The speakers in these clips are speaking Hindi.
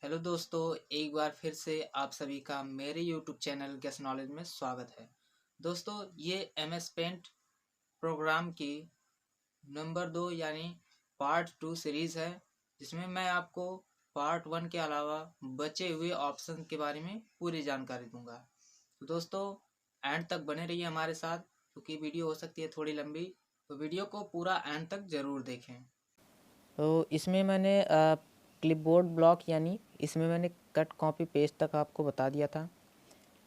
हेलो दोस्तों, एक बार फिर से आप सभी का मेरे यूट्यूब चैनल गेस नॉलेज में स्वागत है। दोस्तों, ये MS पेंट प्रोग्राम की नंबर 2 यानी पार्ट 2 सीरीज़ है, जिसमें मैं आपको पार्ट 1 के अलावा बचे हुए ऑप्शन के बारे में पूरी जानकारी दूंगा। तो दोस्तों, एंड तक बने रहिए हमारे साथ, क्योंकि वीडियो हो सकती है थोड़ी लंबी, तो वीडियो को पूरा एंड तक ज़रूर देखें। तो इसमें मैंने क्लिपबोर्ड ब्लॉक यानी इसमें मैंने कट कॉपी पेस्ट तक आपको बता दिया था।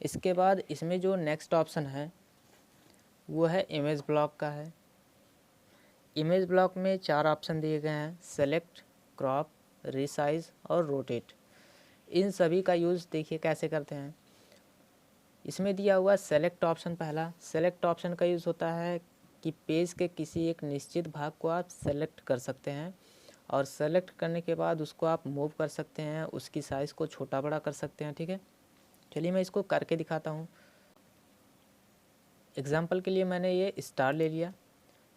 इसके बाद इसमें जो नेक्स्ट ऑप्शन है वो है इमेज ब्लॉक का है। इमेज ब्लॉक में 4 ऑप्शन दिए गए हैं: सेलेक्ट, क्रॉप, रिसाइज और रोटेट। इन सभी का यूज़ देखिए कैसे करते हैं। इसमें दिया हुआ सेलेक्ट ऑप्शन, पहला सेलेक्ट ऑप्शन का यूज़ होता है कि पेज के किसी एक निश्चित भाग को आप सेलेक्ट कर सकते हैं और सेलेक्ट करने के बाद उसको आप मूव कर सकते हैं, उसकी साइज़ को छोटा बड़ा कर सकते हैं। ठीक है, चलिए मैं इसको करके दिखाता हूँ। एग्जाम्पल के लिए मैंने ये स्टार ले लिया।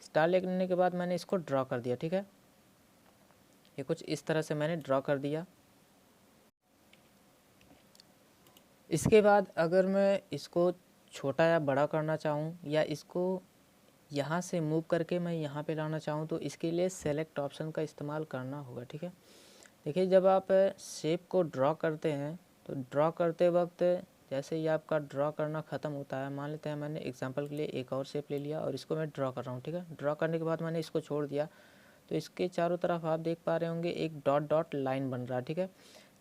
स्टार लेने के बाद मैंने इसको ड्रॉ कर दिया। ठीक है, ये कुछ इस तरह से मैंने ड्रॉ कर दिया। इसके बाद अगर मैं इसको छोटा या बड़ा करना चाहूँ या इसको यहाँ से मूव करके मैं यहाँ पे लाना चाहूँ तो इसके लिए सेलेक्ट ऑप्शन का इस्तेमाल करना होगा। ठीक है, देखिए जब आप शेप को ड्रॉ करते हैं तो ड्रॉ करते वक्त जैसे ही आपका ड्रॉ करना ख़त्म होता है, मान लेते हैं मैंने एग्जांपल के लिए एक और शेप ले लिया और इसको मैं ड्रॉ कर रहा हूँ। ठीक है, ड्रॉ करने के बाद मैंने इसको छोड़ दिया तो इसके चारों तरफ आप देख पा रहे होंगे एक डॉट डॉट लाइन बन रहा है। ठीक है,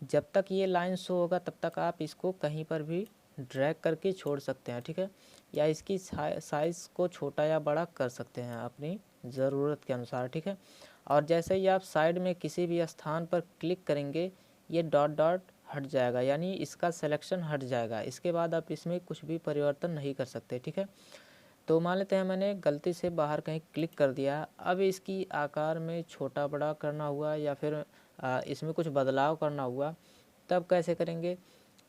जब तक ये लाइन शो होगा तब तक आप इसको कहीं पर भी ड्रैग करके छोड़ सकते हैं। ठीक है, या इसकी साइज़ को छोटा या बड़ा कर सकते हैं अपनी ज़रूरत के अनुसार। ठीक है, और जैसे ही आप साइड में किसी भी स्थान पर क्लिक करेंगे ये डॉट डॉट हट जाएगा, यानी इसका सिलेक्शन हट जाएगा। इसके बाद आप इसमें कुछ भी परिवर्तन नहीं कर सकते। ठीक है, तो मान लेते हैं मैंने गलती से बाहर कहीं क्लिक कर दिया, अब इसकी आकार में छोटा बड़ा करना हुआ या फिर इसमें कुछ बदलाव करना हुआ, तब कैसे करेंगे?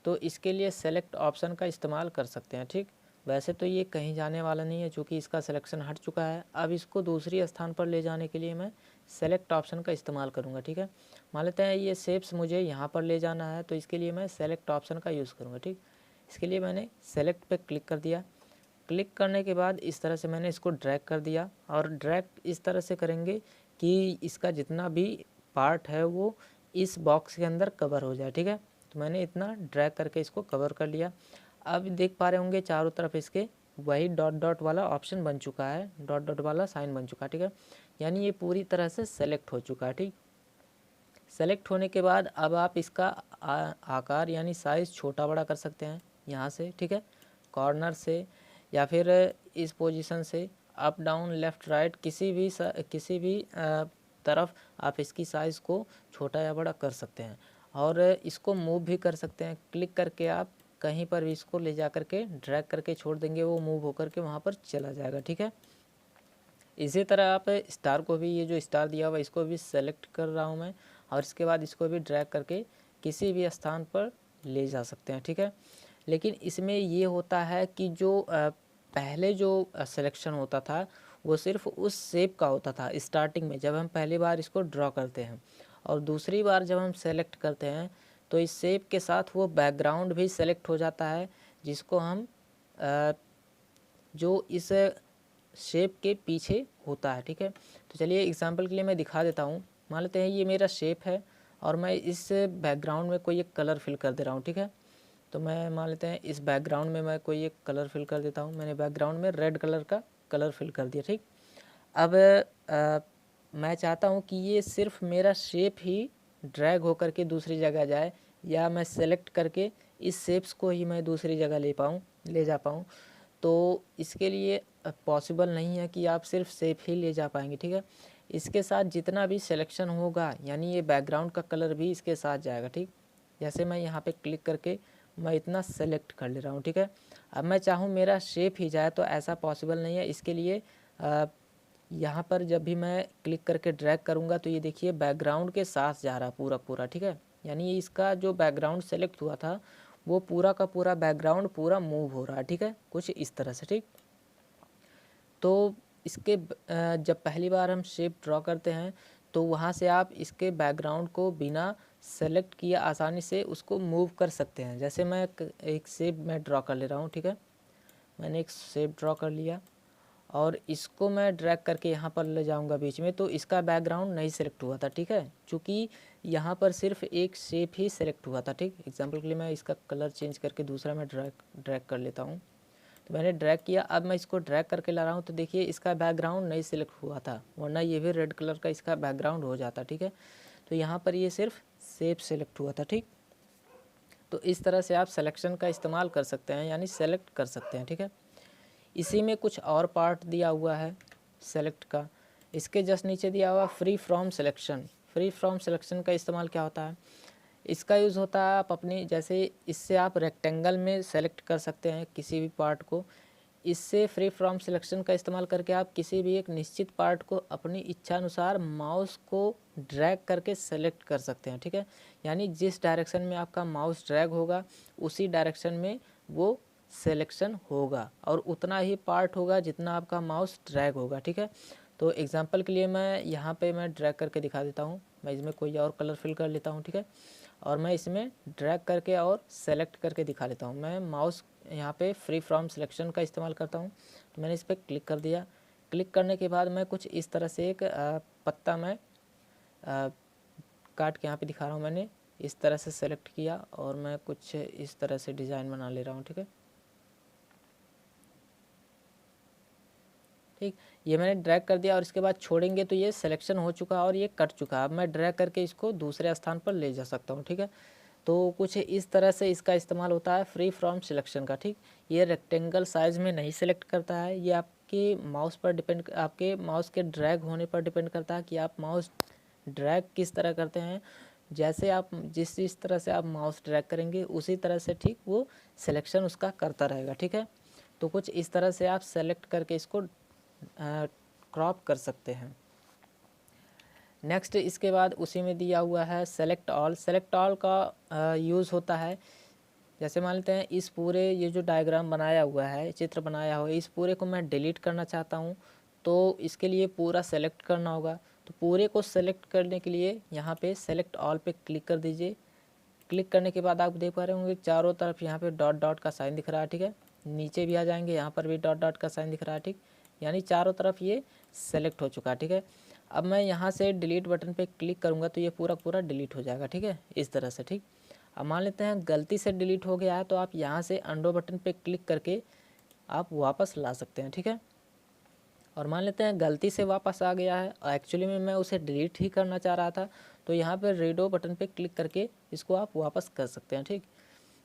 तो इसके लिए सेलेक्ट ऑप्शन का इस्तेमाल कर सकते हैं। ठीक, वैसे तो ये कहीं जाने वाला नहीं है चूँकि इसका सिलेक्शन हट चुका है। अब इसको दूसरी स्थान पर ले जाने के लिए मैं सेलेक्ट ऑप्शन का इस्तेमाल करूँगा। ठीक है, मान लेते हैं ये शेप्स मुझे यहाँ पर ले जाना है तो इसके लिए मैं सेलेक्ट ऑप्शन का यूज़ करूँगा। ठीक, इसके लिए मैंने सेलेक्ट पे क्लिक कर दिया। क्लिक करने के बाद इस तरह से मैंने इसको ड्रैग कर दिया और ड्रैग इस तरह से करेंगे कि इसका जितना भी पार्ट है वो इस बॉक्स के अंदर कवर हो जाए। ठीक है, तो मैंने इतना ड्रैग करके इसको कवर कर लिया। अब देख पा रहे होंगे चारों तरफ इसके वही डॉट डॉट वाला ऑप्शन बन चुका है, डॉट डॉट वाला साइन बन चुका है। ठीक है, यानी ये पूरी तरह से सेलेक्ट हो चुका है। ठीक, सेलेक्ट होने के बाद अब आप इसका आकार यानी साइज़ छोटा बड़ा कर सकते हैं यहाँ से। ठीक है, कॉर्नर से या फिर इस पोजीशन से अप डाउन लेफ़्ट राइट किसी भी तरफ आप इसकी साइज़ को छोटा या बड़ा कर सकते हैं और इसको मूव भी कर सकते हैं। क्लिक करके आप कहीं पर भी इसको ले जा करके ड्रैग करके छोड़ देंगे, वो मूव होकर के वहाँ पर चला जाएगा। ठीक है, इसी तरह आप स्टार को भी, ये जो स्टार दिया हुआ इसको भी सेलेक्ट कर रहा हूँ मैं और इसके बाद इसको भी ड्रैग करके किसी भी स्थान पर ले जा सकते हैं। ठीक है, लेकिन इसमें ये होता है कि जो पहले जो सिलेक्शन होता था वो सिर्फ उस शेप का होता था स्टार्टिंग में, जब हम पहली बार इसको ड्रॉ करते हैं, और दूसरी बार जब हम सेलेक्ट करते हैं तो इस शेप के साथ वो बैकग्राउंड भी सेलेक्ट हो जाता है जिसको हम जो इस शेप के पीछे होता है। ठीक है, तो चलिए एग्जांपल के लिए मैं दिखा देता हूँ। मान लेते हैं ये मेरा शेप है और मैं इस बैकग्राउंड में कोई एक कलर फिल कर दे रहा हूँ। ठीक है, तो मैं मान लेते हैं इस बैकग्राउंड में मैं कोई एक कलर फिल कर देता हूँ। मैंने बैकग्राउंड में रेड कलर का कलर फिल कर दिया। ठीक, अब मैं चाहता हूँ कि ये सिर्फ मेरा शेप ही ड्रैग होकर के दूसरी जगह जाए या मैं सेलेक्ट करके इस शेप्स को ही मैं दूसरी जगह ले जा पाऊँ। तो इसके लिए पॉसिबल नहीं है कि आप सिर्फ शेप ही ले जा पाएंगे। ठीक है, इसके साथ जितना भी सिलेक्शन होगा यानी ये बैकग्राउंड का कलर भी इसके साथ जाएगा। ठीक, जैसे मैं यहाँ पे क्लिक करके मैं इतना सेलेक्ट कर ले रहा हूँ। ठीक है, अब मैं चाहूँ मेरा शेप ही जाए तो ऐसा पॉसिबल नहीं है। इसके लिए यहाँ पर जब भी मैं क्लिक करके ड्रैग करूँगा तो ये देखिए बैकग्राउंड के साथ जा रहा पूरा पूरा। ठीक है, यानी इसका जो बैकग्राउंड सेलेक्ट हुआ था वो पूरा का पूरा बैकग्राउंड पूरा मूव हो रहा है। ठीक है, कुछ इस तरह से। ठीक, तो इसके जब पहली बार हम शेप ड्रॉ करते हैं तो वहाँ से आप इसके बैकग्राउंड को बिना सेलेक्ट किया आसानी से उसको मूव कर सकते हैं। जैसे मैं एक शेप मैं ड्रॉ कर ले रहा हूँ, ठीक है, मैंने एक शेप ड्रॉ कर लिया और इसको मैं ड्रैग करके यहाँ पर ले जाऊँगा बीच में, तो इसका बैकग्राउंड नहीं सेलेक्ट हुआ था, ठीक है, क्योंकि यहाँ पर सिर्फ एक शेप ही सेलेक्ट हुआ था, ठीक। एग्जांपल के लिए मैं इसका कलर चेंज करके दूसरा मैं ड्रैग कर लेता हूँ। तो मैंने ड्रैग किया, अब मैं इसको ड्रैग करके ला रहा हूँ, तो देखिए इसका बैकग्राउंड नहीं सिलेक्ट हुआ था, वरना ये भी रेड कलर का इसका बैकग्राउंड हो जाता, ठीक है। तो यहाँ पर ये सिर्फ शेप सेलेक्ट हुआ था, ठीक। तो इस तरह से आप सिलेक्शन का इस्तेमाल कर सकते हैं, यानी सेलेक्ट कर सकते हैं, ठीक है। इसी में कुछ और पार्ट दिया हुआ है सेलेक्ट का, इसके जस्ट नीचे दिया हुआ free from selection. Free from selection का इस्तेमाल क्या होता है, इसका यूज़ होता है आप अपनी, जैसे इससे आप रेक्टेंगल में सेलेक्ट कर सकते हैं किसी भी पार्ट को। इससे फ्री फ्रॉम सिलेक्शन का इस्तेमाल करके आप किसी भी एक निश्चित पार्ट को अपनी इच्छा अनुसार माउस को ड्रैग करके सेलेक्ट कर सकते हैं, ठीक है। यानी जिस डायरेक्शन में आपका माउस ड्रैग होगा उसी डायरेक्शन में वो सिलेक्शन होगा और उतना ही पार्ट होगा जितना आपका माउस ड्रैग होगा, ठीक है। तो एग्जांपल के लिए मैं यहाँ पे मैं ड्रैग करके दिखा देता हूँ। मैं इसमें कोई और कलर फिल कर लेता हूँ, ठीक है, और मैं इसमें ड्रैग करके और सेलेक्ट करके दिखा लेता हूँ। मैं माउस यहाँ पे फ्री फ्रॉम सिलेक्शन का इस्तेमाल करता हूँ। तो मैंने इस पर क्लिक कर दिया। क्लिक करने के बाद मैं कुछ इस तरह से एक पत्ता मैं काट के यहाँ पे दिखा रहा हूँ। मैंने इस तरह से सेलेक्ट किया और मैं कुछ इस तरह से डिज़ाइन बना ले रहा हूँ, ठीक है। ठीक, ये मैंने ड्रैग कर दिया और इसके बाद छोड़ेंगे तो ये सिलेक्शन हो चुका और ये कट चुका। अब मैं ड्रैग करके इसको दूसरे स्थान पर ले जा सकता हूँ, ठीक है। तो कुछ इस तरह से इसका इस्तेमाल होता है फ्री फ्रॉम सिलेक्शन का, ठीक। ये रेक्टेंगल साइज़ में नहीं सेलेक्ट करता है, ये आपके माउस पर डिपेंड, आपके माउस के ड्रैग होने पर डिपेंड करता है कि आप माउस ड्रैग किस तरह करते हैं। जैसे आप जिस तरह से आप माउस ड्रैग करेंगे उसी तरह से ठीक वो सिलेक्शन उसका करता रहेगा, ठीक है। तो कुछ इस तरह से आप सेलेक्ट करके इसको क्रॉप कर सकते हैं। नेक्स्ट इसके बाद उसी में दिया हुआ है सेलेक्ट ऑल। सेलेक्ट ऑल का यूज़ होता है, जैसे मान लेते हैं इस पूरे ये जो डायग्राम बनाया हुआ है, चित्र बनाया हुआ है, इस पूरे को मैं डिलीट करना चाहता हूँ तो इसके लिए पूरा सेलेक्ट करना होगा। तो पूरे को सेलेक्ट करने के लिए यहाँ पे सेलेक्ट ऑल पे क्लिक कर दीजिए। क्लिक करने के बाद आप देख पा रहे होंगे चारों तरफ यहाँ पे डॉट डॉट का साइन दिख रहा है, ठीक है। नीचे भी आ जाएंगे, यहाँ पर भी डॉट डॉट का साइन दिख रहा है, ठीक। यानी चारों तरफ ये सेलेक्ट हो चुका है, ठीक है। अब मैं यहाँ से डिलीट बटन पे क्लिक करूँगा तो ये पूरा पूरा डिलीट हो जाएगा, ठीक है, इस तरह से, ठीक। अब मान लेते हैं गलती से डिलीट हो गया है तो आप यहाँ से अंडो बटन पे क्लिक करके आप वापस ला सकते हैं, ठीक है। और मान लेते हैं गलती से वापस आ गया है और एक्चुअली में मैं उसे डिलीट ही करना चाह रहा था, तो यहाँ पर रीडो बटन पे क्लिक करके इसको आप वापस कर सकते हैं, ठीक।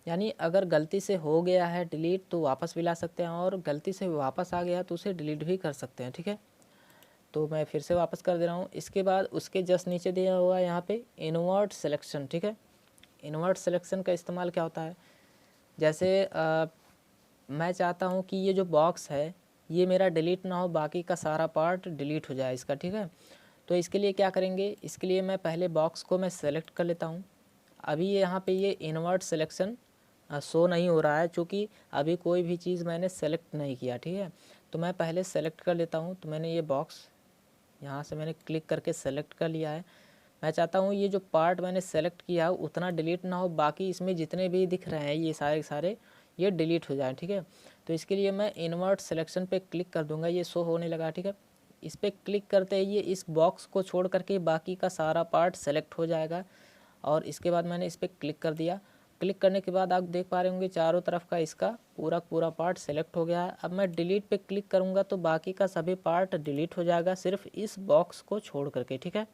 यानी अगर गलती से हो गया है डिलीट तो वापस भी ला सकते हैं और गलती से वापस आ गया तो उसे डिलीट भी कर सकते हैं, ठीक है। तो मैं फिर से वापस कर दे रहा हूँ। इसके बाद उसके जस्ट नीचे दिया हुआ है यहाँ पे इनवर्ट सिलेक्शन, ठीक है। इनवर्ट सिलेक्शन का इस्तेमाल क्या होता है, जैसे मैं चाहता हूँ कि ये जो बॉक्स है ये मेरा डिलीट ना हो, बाकी का सारा पार्ट डिलीट हो जाए इसका, ठीक है। तो इसके लिए क्या करेंगे, इसके लिए मैं पहले बॉक्स को मैं सेलेक्ट कर लेता हूँ। अभी यहाँ पे ये इनवर्ट सिलेक्शन शो नहीं हो रहा है क्योंकि अभी कोई भी चीज़ मैंने सेलेक्ट नहीं किया, ठीक है। तो मैं पहले सेलेक्ट कर लेता हूँ। तो मैंने ये बॉक्स यहाँ से मैंने क्लिक करके सेलेक्ट कर लिया है। मैं चाहता हूँ ये जो पार्ट मैंने सेलेक्ट किया है उतना डिलीट ना हो, बाकी इसमें जितने भी दिख रहे हैं ये सारे सारे ये डिलीट हो जाए, ठीक है। तो इसके लिए मैं इन्वर्ट सिलेक्शन पे क्लिक कर दूंगा, ये शो होने लगा, ठीक है। इस पर क्लिक करते ही ये इस बॉक्स को छोड़ करके बाकी का सारा पार्ट सेलेक्ट हो जाएगा। और इसके बाद मैंने इस पर क्लिक कर दिया। क्लिक करने के बाद आप देख पा रहे होंगे चारों तरफ का इसका पूरा पार्ट सेलेक्ट हो गया है। अब मैं डिलीट पे क्लिक करूँगा तो बाकी का सभी पार्ट डिलीट हो जाएगा, सिर्फ इस बॉक्स को छोड़ करके, ठीक है।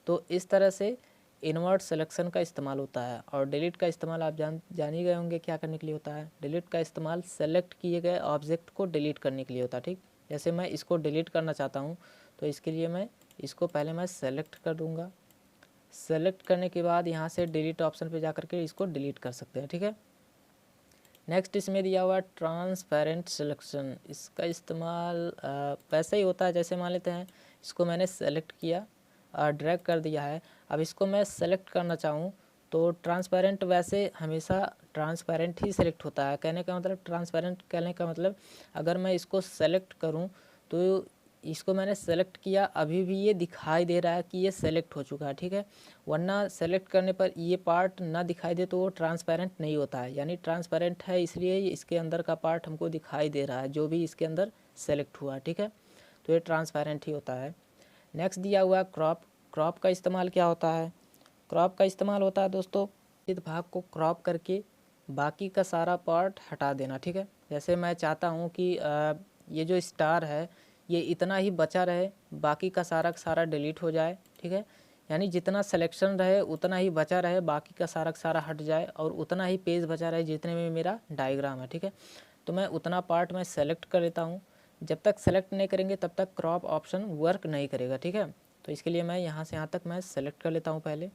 तो इस तरह से इन्वर्ट सिलेक्शन का इस्तेमाल होता है। और डिलीट का इस्तेमाल आप जान ही गए होंगे क्या करने के लिए होता है। डिलीट का इस्तेमाल सेलेक्ट किए गए ऑब्जेक्ट को डिलीट करने के लिए होता है, ठीक। जैसे मैं इसको डिलीट करना चाहता हूँ तो इसके लिए मैं इसको पहले मैं सेलेक्ट कर दूँगा। सेलेक्ट करने के बाद यहाँ से डिलीट ऑप्शन पे जा करके इसको डिलीट कर सकते हैं, ठीक है। नेक्स्ट इसमें दिया हुआ ट्रांसपेरेंट सिलेक्शन। इसका इस्तेमाल वैसे ही होता है, जैसे मान लेते हैं इसको मैंने सेलेक्ट किया और ड्रैग कर दिया है। अब इसको मैं सेलेक्ट करना चाहूँ तो ट्रांसपेरेंट वैसे हमेशा ट्रांसपेरेंट ही सेलेक्ट होता है। कहने का मतलब ट्रांसपेरेंट कहने का मतलब अगर मैं इसको सेलेक्ट करूँ तो इसको मैंने सेलेक्ट किया, अभी भी ये दिखाई दे रहा है कि ये सेलेक्ट हो चुका है, ठीक है। वरना सेलेक्ट करने पर ये पार्ट ना दिखाई दे तो वो ट्रांसपेरेंट नहीं होता है, यानी ट्रांसपेरेंट है इसलिए इसके अंदर का पार्ट हमको दिखाई दे रहा है, जो भी इसके अंदर सेलेक्ट हुआ, ठीक है। तो ये ट्रांसपेरेंट ही होता है। नेक्स्ट दिया हुआ है क्रॉप। क्रॉप का इस्तेमाल क्या होता है? क्रॉप का इस्तेमाल होता है दोस्तों इस भाग को क्रॉप करके बाकी का सारा पार्ट हटा देना, ठीक है। जैसे मैं चाहता हूँ कि ये जो स्टार है ये इतना ही बचा रहे, बाकी का सारा डिलीट हो जाए, ठीक है। यानी जितना सिलेक्शन रहे उतना ही बचा रहे, बाकी का सारा हट जाए और उतना ही पेज बचा रहे जितने में मेरा डायग्राम है, ठीक है। तो मैं उतना पार्ट मैं सेलेक्ट कर लेता हूँ। जब तक सेलेक्ट नहीं करेंगे तब तक क्रॉप ऑप्शन वर्क नहीं करेगा, ठीक है। तो इसके लिए मैं यहाँ से यहाँ तक मैं सेलेक्ट कर लेता हूँ पहले।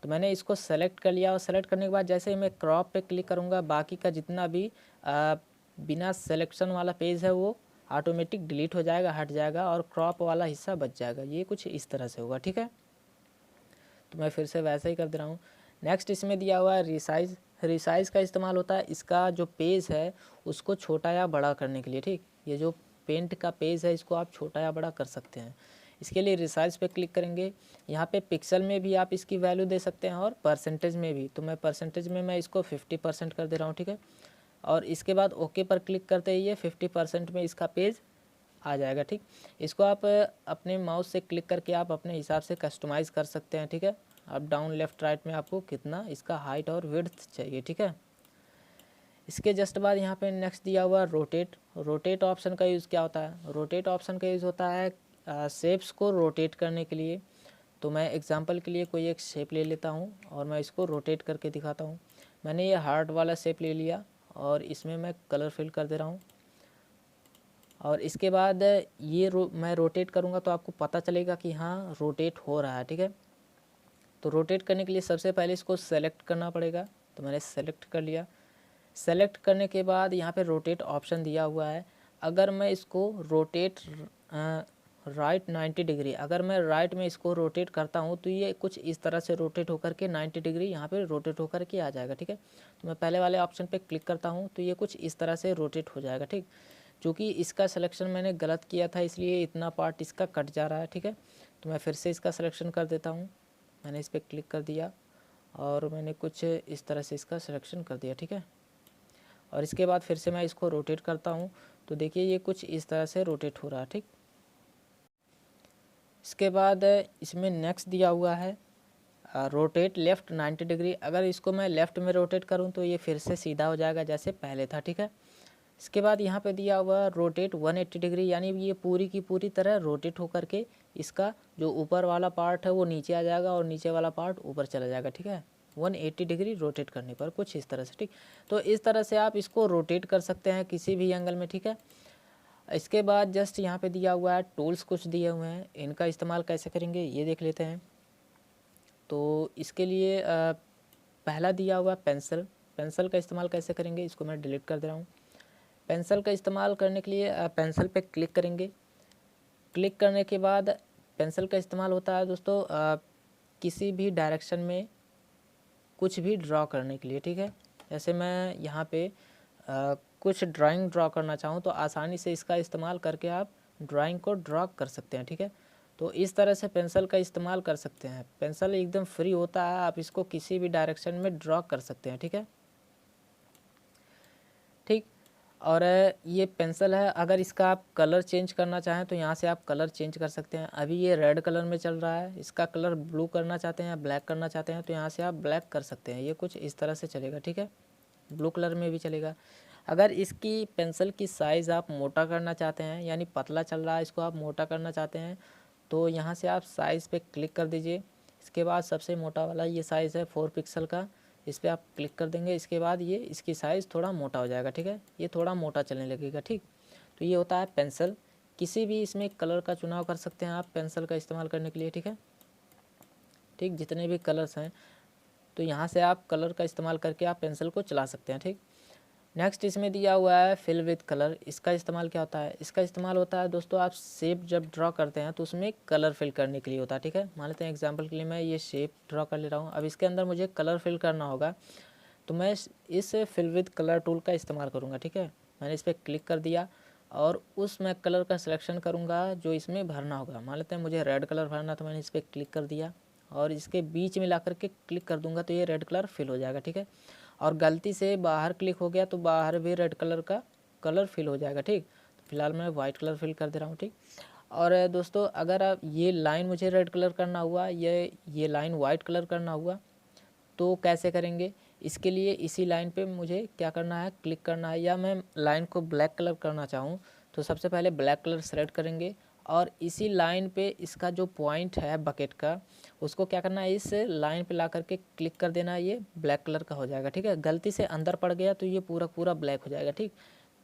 तो मैंने इसको सेलेक्ट कर लिया और सेलेक्ट करने के बाद जैसे ही मैं क्रॉप पे क्लिक करूँगा बाकी का जितना भी बिना सिलेक्शन वाला पेज है वो ऑटोमेटिक डिलीट हो जाएगा, हट जाएगा और क्रॉप वाला हिस्सा बच जाएगा। ये कुछ इस तरह से होगा, ठीक है। तो मैं फिर से वैसा ही कर दे रहा हूँ। नेक्स्ट इसमें दिया हुआ है रिसाइज़। रिसाइज़ का इस्तेमाल होता है इसका जो पेज है उसको छोटा या बड़ा करने के लिए, ठीक। ये जो पेंट का पेज है इसको आप छोटा या बड़ा कर सकते हैं। इसके लिए रिसाइज़ पे क्लिक करेंगे। यहाँ पे पिक्सल में भी आप इसकी वैल्यू दे सकते हैं और परसेंटेज में भी। तो मैं परसेंटेज में मैं इसको 50% कर दे रहा हूँ, ठीक है। और इसके बाद ओके पर क्लिक करते ही ये 50% में इसका पेज आ जाएगा, ठीक। इसको आप अपने माउस से क्लिक करके आप अपने हिसाब से कस्टमाइज़ कर सकते हैं, ठीक है। अप डाउन लेफ़्ट राइट में आपको कितना इसका हाइट और विड्थ चाहिए, ठीक है। इसके जस्ट बाद यहाँ पे नेक्स्ट दिया हुआ रोटेट। रोटेट ऑप्शन का यूज़ क्या होता है? रोटेट ऑप्शन का यूज़ होता है शेप्स को रोटेट करने के लिए। तो मैं एग्जांपल के लिए कोई एक शेप ले लेता हूँ और मैं इसको रोटेट करके दिखाता हूँ। मैंने ये हार्ट वाला शेप ले लिया और इसमें मैं कलर फिल कर दे रहा हूँ और इसके बाद ये मैं रोटेट करूँगा तो आपको पता चलेगा कि हाँ रोटेट हो रहा है, ठीक है। तो रोटेट करने के लिए सबसे पहले इसको सेलेक्ट करना पड़ेगा। तो मैंने सेलेक्ट कर लिया। सेलेक्ट करने के बाद यहाँ पे रोटेट ऑप्शन दिया हुआ है। अगर मैं इसको रोटेट राइट 90 डिग्री, अगर मैं राइट में इसको रोटेट करता हूँ तो ये कुछ इस तरह से रोटेट होकर के 90 डिग्री यहाँ पे रोटेट होकर के आ जाएगा, ठीक है। तो मैं पहले वाले ऑप्शन पे क्लिक करता हूँ तो ये कुछ इस तरह से रोटेट हो जाएगा, ठीक। चूँकि इसका सिलेक्शन मैंने गलत किया था इसलिए इतना पार्ट इसका कट जा रहा है, ठीक है। तो मैं फिर से इसका सिलेक्शन कर देता हूँ। मैंने इस पर क्लिक कर दिया और मैंने कुछ इस तरह से इसका सिलेक्शन कर दिया, ठीक है। और इसके बाद फिर से मैं इसको रोटेट करता हूँ तो देखिए ये कुछ इस तरह से रोटेट हो रहा है, ठीक। इसके बाद इसमें नेक्स्ट दिया हुआ है रोटेट लेफ़्ट 90 डिग्री। अगर इसको मैं लेफ़्ट में रोटेट करूँ तो ये फिर से सीधा हो जाएगा जैसे पहले था, ठीक है। इसके बाद यहाँ पे दिया हुआ रोटेट 180 डिग्री, यानी ये पूरी की पूरी तरह रोटेट होकर के इसका जो ऊपर वाला पार्ट है वो नीचे आ जाएगा और नीचे वाला पार्ट ऊपर चला जाएगा, ठीक है। 180 डिग्री रोटेट करने पर कुछ इस तरह से, ठीक। तो इस तरह से आप इसको रोटेट कर सकते हैं किसी भी एंगल में, ठीक है। इसके बाद जस्ट यहाँ पे दिया हुआ है टूल्स कुछ दिए हुए हैं, इनका इस्तेमाल कैसे करेंगे ये देख लेते हैं। तो इसके लिए पहला दिया हुआ पेंसिल। पेंसिल का इस्तेमाल कैसे करेंगे इसको मैं डिलीट कर दे रहा हूँ। पेंसिल का इस्तेमाल करने के लिए पेंसिल पे क्लिक करेंगे। क्लिक करने के बाद पेंसिल का इस्तेमाल होता है दोस्तों किसी भी डायरेक्शन में कुछ भी ड्रॉ करने के लिए, ठीक है। जैसे मैं यहाँ पे कुछ ड्राइंग ड्रॉ करना चाहूँ तो आसानी से इसका इस्तेमाल करके आप ड्राइंग को ड्रॉ कर सकते हैं, ठीक है। तो इस तरह से पेंसिल का इस्तेमाल कर सकते हैं। पेंसिल एकदम फ्री होता है, आप इसको किसी भी डायरेक्शन में ड्रॉ कर सकते हैं, ठीक है, ठीक। और ये पेंसिल है, अगर इसका आप कलर चेंज करना चाहें तो यहाँ से आप कलर चेंज कर सकते हैं। अभी ये रेड कलर में चल रहा है, इसका कलर ब्लू करना चाहते हैं या ब्लैक करना चाहते हैं तो यहाँ से आप ब्लैक कर सकते हैं। ये कुछ इस तरह से चलेगा, ठीक है। ब्लू कलर में भी चलेगा। अगर इसकी पेंसिल की साइज़ आप मोटा करना चाहते हैं, यानी पतला चल रहा है इसको आप मोटा करना चाहते हैं तो यहाँ से आप साइज़ पे क्लिक कर दीजिए। इसके बाद सबसे मोटा वाला ये साइज़ है 4 पिक्सल का, इस पर आप क्लिक कर देंगे। इसके बाद ये इसकी साइज़ थोड़ा मोटा हो जाएगा, ठीक है, ये थोड़ा मोटा चलने लगेगा, ठीक। तो ये होता है पेंसिल। किसी भी इसमें कलर का चुनाव कर सकते हैं आप पेंसिल का इस्तेमाल करने के लिए, ठीक है, ठीक। जितने भी कलर्स हैं तो यहाँ से आप कलर का इस्तेमाल करके आप पेंसिल को चला सकते हैं, ठीक। नेक्स्ट इसमें दिया हुआ है फिल विद कलर। इसका इस्तेमाल क्या होता है? इसका इस्तेमाल होता है दोस्तों आप शेप जब ड्रॉ करते हैं तो उसमें कलर फिल करने के लिए होता है, ठीक है। मान लेते हैं एग्जांपल के लिए मैं ये शेप ड्रॉ कर ले रहा हूँ, अब इसके अंदर मुझे कलर फिल करना होगा तो मैं इस फिल विद कलर टूल का इस्तेमाल करूँगा, ठीक है। मैंने इस पर क्लिक कर दिया और उस मैं कलर का सिलेक्शन करूँगा जो इसमें भरना होगा। मान लेते हैं मुझे रेड कलर भरना, तो मैंने इस पर क्लिक कर दिया और इसके बीच में ला कर के क्लिक कर दूंगा तो ये रेड कलर फिल हो जाएगा, ठीक है। और गलती से बाहर क्लिक हो गया तो बाहर भी रेड कलर का कलर फिल हो जाएगा, ठीक। तो फिलहाल मैं वाइट कलर फिल कर दे रहा हूँ, ठीक। और दोस्तों अगर आप ये लाइन मुझे रेड कलर करना हुआ, ये लाइन वाइट कलर करना हुआ तो कैसे करेंगे? इसके लिए इसी लाइन पे मुझे क्या करना है, क्लिक करना है। या मैं लाइन को ब्लैक कलर करना चाहूँ तो सबसे पहले ब्लैक कलर सेलेक्ट करेंगे और इसी लाइन पे इसका जो पॉइंट है बकेट का, उसको क्या करना है, इस लाइन पे ला करके क्लिक कर देना, ये ब्लैक कलर का हो जाएगा, ठीक है। गलती से अंदर पड़ गया तो ये पूरा पूरा ब्लैक हो जाएगा, ठीक।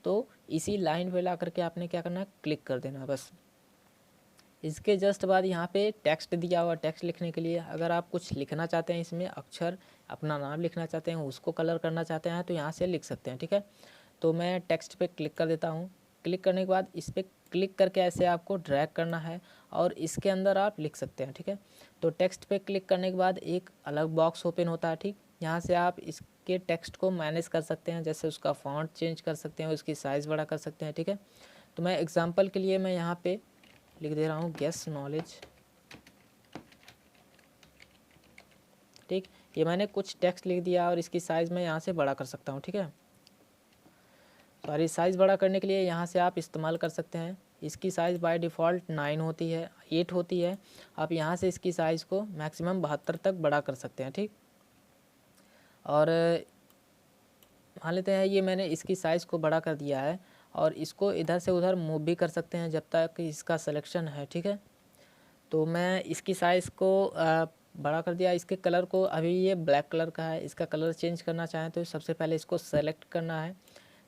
तो इसी लाइन पे ला करके आपने क्या करना है, क्लिक कर देना बस। इसके जस्ट बाद यहाँ पे टेक्स्ट दिया हुआ, टेक्स्ट लिखने के लिए अगर आप कुछ लिखना चाहते हैं इसमें अक्षर, अपना नाम लिखना चाहते हैं, उसको कलर करना चाहते हैं तो यहाँ से लिख सकते हैं, ठीक है। तो मैं टेक्स्ट पे क्लिक कर देता हूँ। क्लिक करने के बाद इस पर क्लिक करके ऐसे आपको ड्रैग करना है और इसके अंदर आप लिख सकते हैं, ठीक है। तो टेक्स्ट पे क्लिक करने के बाद एक अलग बॉक्स ओपन होता है, ठीक। यहाँ से आप इसके टेक्स्ट को मैनेज कर सकते हैं, जैसे उसका फॉन्ट चेंज कर सकते हैं, उसकी साइज़ बड़ा कर सकते हैं, ठीक है। तो मैं एग्जाम्पल के लिए मैं यहाँ पे लिख दे रहा हूँ गेस नॉलेज, ठीक। ये मैंने कुछ टेक्स्ट लिख दिया और इसकी साइज़ मैं यहाँ से बड़ा कर सकता हूँ, ठीक है। सॉरी, साइज़ बड़ा करने के लिए यहाँ से आप इस्तेमाल कर सकते हैं, इसकी साइज़ बाय डिफ़ॉल्ट 9 होती है, 8 होती है। आप यहाँ से इसकी साइज़ को मैक्सिमम 72 तक बड़ा कर सकते हैं, ठीक। और मान लेते हैं ये मैंने इसकी साइज़ को बड़ा कर दिया है और इसको इधर से उधर मूव भी कर सकते हैं जब तक इसका सिलेक्शन है, ठीक है। तो मैं इसकी साइज़ को बड़ा कर दिया। इसके कलर को, अभी ये ब्लैक कलर का है, इसका कलर चेंज करना चाहें तो सबसे पहले इसको सेलेक्ट करना है।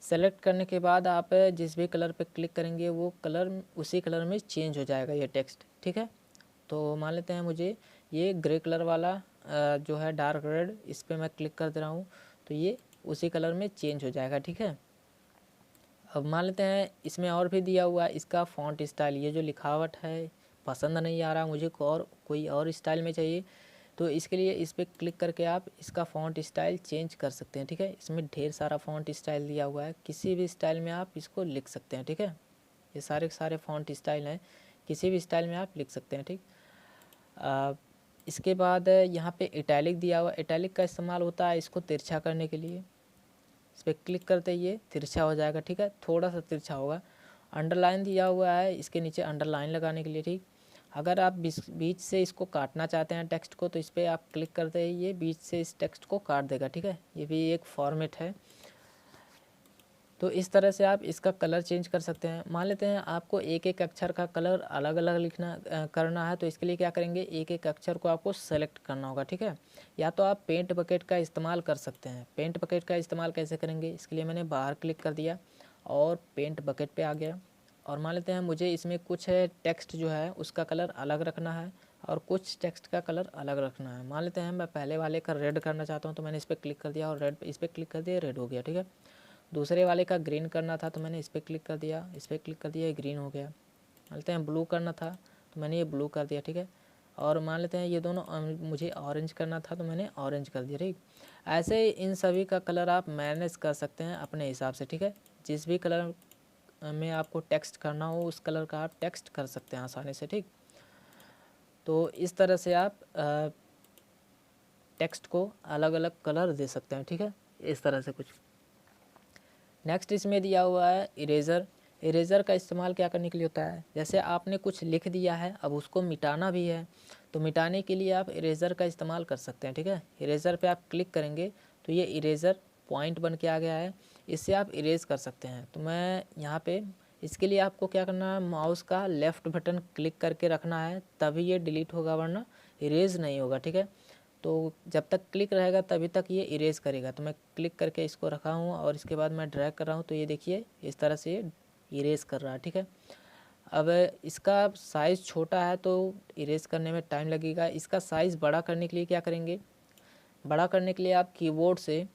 सेलेक्ट करने के बाद आप जिस भी कलर पे क्लिक करेंगे वो कलर उसी कलर में चेंज हो जाएगा ये टेक्स्ट, ठीक है। तो मान लेते हैं मुझे ये ग्रे कलर वाला जो है डार्क रेड, इस पर मैं क्लिक कर दे रहा हूँ तो ये उसी कलर में चेंज हो जाएगा, ठीक है। अब मान लेते हैं इसमें और भी दिया हुआ है इसका फ़ॉन्ट स्टाइल, ये जो लिखावट है पसंद नहीं आ रहा मुझे, कोई और स्टाइल में चाहिए, तो इसके लिए इस पर क्लिक करके आप इसका फ़ॉन्ट स्टाइल चेंज कर सकते हैं, ठीक है। इसमें ढेर सारा फ़ॉन्ट स्टाइल दिया हुआ है, किसी भी स्टाइल में आप इसको लिख सकते हैं, ठीक है। ये सारे सारे फ़ॉन्ट स्टाइल हैं, किसी भी स्टाइल में आप लिख सकते हैं, ठीक। इसके बाद यहाँ पे इटैलिक दिया हुआ, इटैलिक का इस्तेमाल होता है इसको तिरछा करने के लिए। इस पर क्लिक करते ही ये तिरछा हो जाएगा, ठीक है, थोड़ा सा तिरछा होगा। अंडरलाइन दिया हुआ है इसके नीचे अंडरलाइन लगाने के लिए, ठीक। अगर आप बीच से इसको काटना चाहते हैं टेक्स्ट को तो इस पर आप क्लिक करते ही ये बीच से इस टेक्स्ट को काट देगा, ठीक है। ये भी एक फॉर्मेट है। तो इस तरह से आप इसका कलर चेंज कर सकते हैं। मान लेते हैं आपको एक एक अक्षर का कलर अलग अलग करना है तो इसके लिए क्या करेंगे, एक एक अक्षर को आपको सेलेक्ट करना होगा, ठीक है। या तो आप पेंट बकेट का इस्तेमाल कर सकते हैं। पेंट बकेट का इस्तेमाल कैसे करेंगे, इसके लिए मैंने बाहर क्लिक कर दिया और पेंट बकेट पे आ गया। और मान लेते हैं मुझे इसमें कुछ टेक्स्ट जो है उसका कलर अलग रखना है और कुछ टेक्स्ट का कलर अलग रखना है। मान लेते हैं मैं पहले वाले का रेड करना चाहता हूँ तो मैंने इस पर क्लिक कर दिया और रेड इस पर क्लिक कर दिया, रेड हो गया, ठीक है। दूसरे वाले का ग्रीन करना था तो मैंने इस पर क्लिक कर दिया, इस पर क्लिक कर दिया, ये ग्रीन हो गया। मान लेते हैं ब्लू करना था तो मैंने ये ब्लू कर दिया, ठीक है। और मान लेते हैं ये दोनों मुझे ऑरेंज करना था तो मैंने ऑरेंज कर दिया, ठीक। ऐसे इन सभी का कलर आप मैनेज कर सकते हैं अपने हिसाब से, ठीक है। जिस भी कलर में आपको टेक्स्ट करना हो उस कलर का आप टेक्स्ट कर सकते हैं आसानी से, ठीक। तो इस तरह से आप टेक्स्ट को अलग अलग कलर दे सकते हैं, ठीक है, इस तरह से कुछ। नेक्स्ट इसमें दिया हुआ है इरेज़र। इरेज़र का इस्तेमाल क्या करने के लिए होता है, जैसे आपने कुछ लिख दिया है अब उसको मिटाना भी है तो मिटाने के लिए आप इरेज़र का इस्तेमाल कर सकते हैं, ठीक है। इरेज़र पे आप क्लिक करेंगे तो ये इरेज़र पॉइंट बन के आ गया है, इससे आप इरेज कर सकते हैं। तो मैं यहाँ पे इसके लिए आपको क्या करना है, माउस का लेफ़्ट बटन क्लिक करके रखना है तभी ये डिलीट होगा वरना इरेज नहीं होगा, ठीक है। तो जब तक क्लिक रहेगा तभी तक ये इरेज करेगा। तो मैं क्लिक करके इसको रखा हूँ और इसके बाद मैं ड्रैग कर रहा हूँ तो ये देखिए इस तरह से ये इरेज कर रहा है, ठीक है। अब इसका साइज़ छोटा है तो इरेज करने में टाइम लगेगा। इसका साइज़ बड़ा करने के लिए क्या करेंगे, बड़ा करने के लिए आप कीबोर्ड से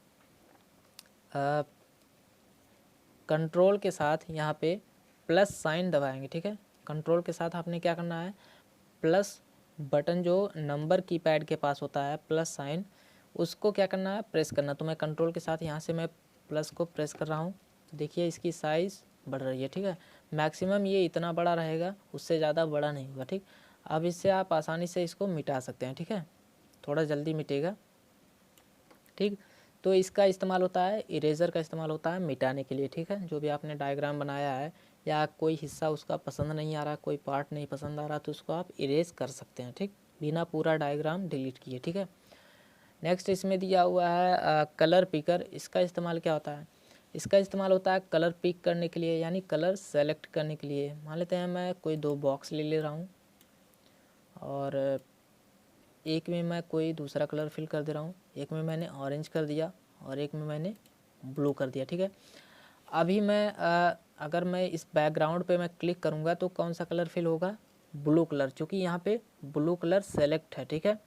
कंट्रोल के साथ यहाँ पे प्लस साइन दबाएंगे, ठीक है। कंट्रोल के साथ आपने क्या करना है, प्लस बटन जो नंबर कीपैड के पास होता है प्लस साइन, उसको क्या करना है, प्रेस करना। तो मैं कंट्रोल के साथ यहाँ से मैं प्लस को प्रेस कर रहा हूँ। देखिए इसकी साइज़ बढ़ रही है, ठीक है। मैक्सिमम ये इतना बड़ा रहेगा, उससे ज़्यादा बड़ा नहीं होगा, ठीक। अब इससे आप आसानी से इसको मिटा सकते हैं, ठीक है, थोड़ा जल्दी मिटेगा, ठीक। तो इसका इस्तेमाल होता है, इरेज़र का इस्तेमाल होता है मिटाने के लिए, ठीक है। जो भी आपने डायग्राम बनाया है या कोई हिस्सा उसका पसंद नहीं आ रहा, कोई पार्ट नहीं पसंद आ रहा, तो उसको आप इरेज कर सकते हैं, ठीक, बिना पूरा डायग्राम डिलीट किए, ठीक है। नेक्स्ट इसमें दिया हुआ है कलर पिकर। इसका इस्तेमाल क्या होता है? इसका इस्तेमाल होता है कलर पिक करने के लिए, यानी कलर सेलेक्ट करने के लिए। मान लेते हैं मैं कोई 2 बॉक्स ले रहा हूँ और एक में मैं कोई दूसरा कलर फिल कर दे रहा हूँ, एक में मैंने ऑरेंज कर दिया और एक में मैंने ब्लू कर दिया, ठीक है। अभी मैं अगर मैं इस बैकग्राउंड पे मैं क्लिक करूँगा तो कौन सा कलर फिल होगा? ब्लू कलर, क्योंकि यहाँ पे ब्लू कलर सेलेक्ट है, ठीक है।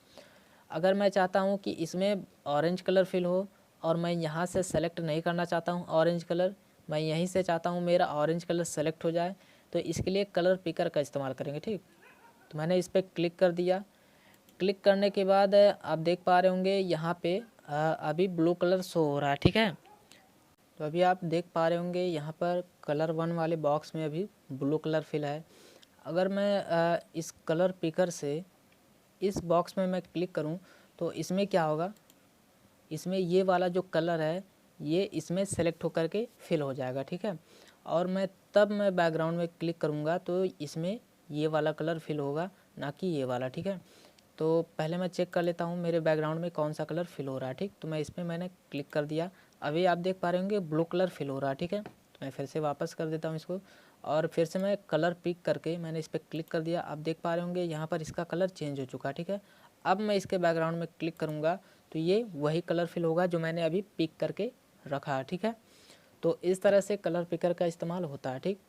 अगर मैं चाहता हूँ कि इसमें ऑरेंज कलर फिल हो और मैं यहाँ से सेलेक्ट नहीं करना चाहता हूँ ऑरेंज कलर, मैं यहीं से चाहता हूँ मेरा ऑरेंज कलर सेलेक्ट हो जाए, तो इसके लिए कलर पिकर का इस्तेमाल करेंगे, ठीक। तो मैंने इस पर क्लिक कर दिया। क्लिक करने के बाद आप देख पा रहे होंगे यहाँ पे अभी ब्लू कलर शो हो रहा है, ठीक है। तो अभी आप देख पा रहे होंगे यहाँ पर कलर 1 वाले बॉक्स में अभी ब्लू कलर फिल है। अगर मैं इस कलर पिकर से इस बॉक्स में मैं क्लिक करूँ तो इसमें क्या होगा? इसमें ये वाला जो कलर है ये इसमें सेलेक्ट होकर के फिल हो जाएगा, ठीक है। और मैं बैकग्राउंड में क्लिक करूँगा तो इसमें ये वाला कलर फिल होगा, ना कि ये वाला, ठीक है। तो पहले मैं चेक कर लेता हूँ मेरे बैकग्राउंड में कौन सा कलर फिल हो रहा है, ठीक। तो मैं इसमें मैंने क्लिक कर दिया, अभी आप देख पा रहे होंगे ब्लू कलर फिल हो रहा है, ठीक है। तो मैं फिर से वापस कर देता हूँ इसको और फिर से मैं कलर पिक करके मैंने इस पर क्लिक कर दिया। आप देख पा रहे होंगे यहाँ पर इसका कलर चेंज हो चुका है, ठीक है। अब मैं इसके बैकग्राउंड में क्लिक करूँगा तो ये वही कलर फिल होगा जो मैंने अभी पिक करके रखा है, ठीक है। तो इस तरह से कलर पिकर का इस्तेमाल होता है, ठीक।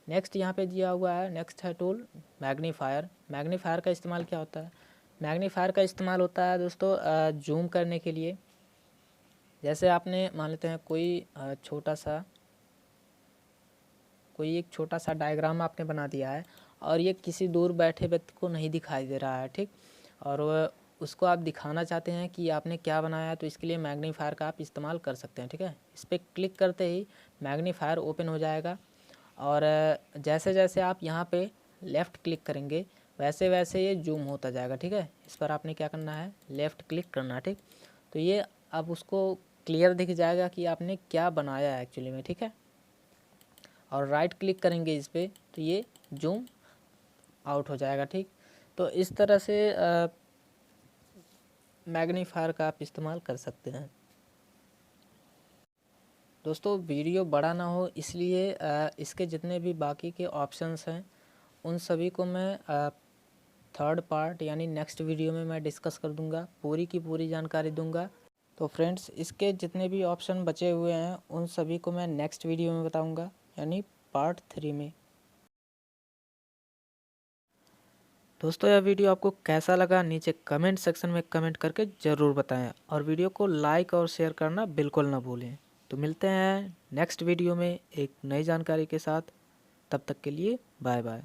नेक्स्ट यहाँ पे दिया हुआ है, नेक्स्ट है टूल मैग्नीफायर। मैग्नीफायर का इस्तेमाल क्या होता है? मैग्नीफायर का इस्तेमाल होता है दोस्तों जूम करने के लिए। जैसे आपने मान लेते हैं कोई एक छोटा सा डायग्राम आपने बना दिया है और ये किसी दूर बैठे व्यक्ति को नहीं दिखाई दे रहा है, ठीक। और वह उसको आप दिखाना चाहते हैं कि आपने क्या बनाया है, तो इसके लिए मैग्नीफायर का आप इस्तेमाल कर सकते हैं, ठीक है। इस पर क्लिक करते ही मैग्नीफायर ओपन हो जाएगा और जैसे जैसे आप यहाँ पे लेफ़्ट क्लिक करेंगे वैसे वैसे ये जूम होता जाएगा, ठीक है। इस पर आपने क्या करना है? लेफ़्ट क्लिक करना है, ठीक। तो ये अब उसको क्लियर दिख जाएगा कि आपने क्या बनाया है एक्चुअली में, ठीक है। और राइट क्लिक करेंगे इस पर तो ये जूम आउट हो जाएगा, ठीक। तो इस तरह से मैग्नीफायर का आप इस्तेमाल कर सकते हैं। दोस्तों वीडियो बड़ा ना हो इसलिए इसके जितने भी बाकी के ऑप्शंस हैं उन सभी को मैं थर्ड पार्ट यानी नेक्स्ट वीडियो में मैं डिस्कस कर दूंगा, पूरी की पूरी जानकारी दूंगा। तो फ्रेंड्स इसके जितने भी ऑप्शन बचे हुए हैं उन सभी को मैं नेक्स्ट वीडियो में बताऊंगा, यानी पार्ट 3 में। दोस्तों यह वीडियो आपको कैसा लगा नीचे कमेंट सेक्शन में कमेंट करके ज़रूर बताएं और वीडियो को लाइक और शेयर करना बिल्कुल ना भूलें। तो मिलते हैं नेक्स्ट वीडियो में एक नई जानकारी के साथ, तब तक के लिए बाय बाय।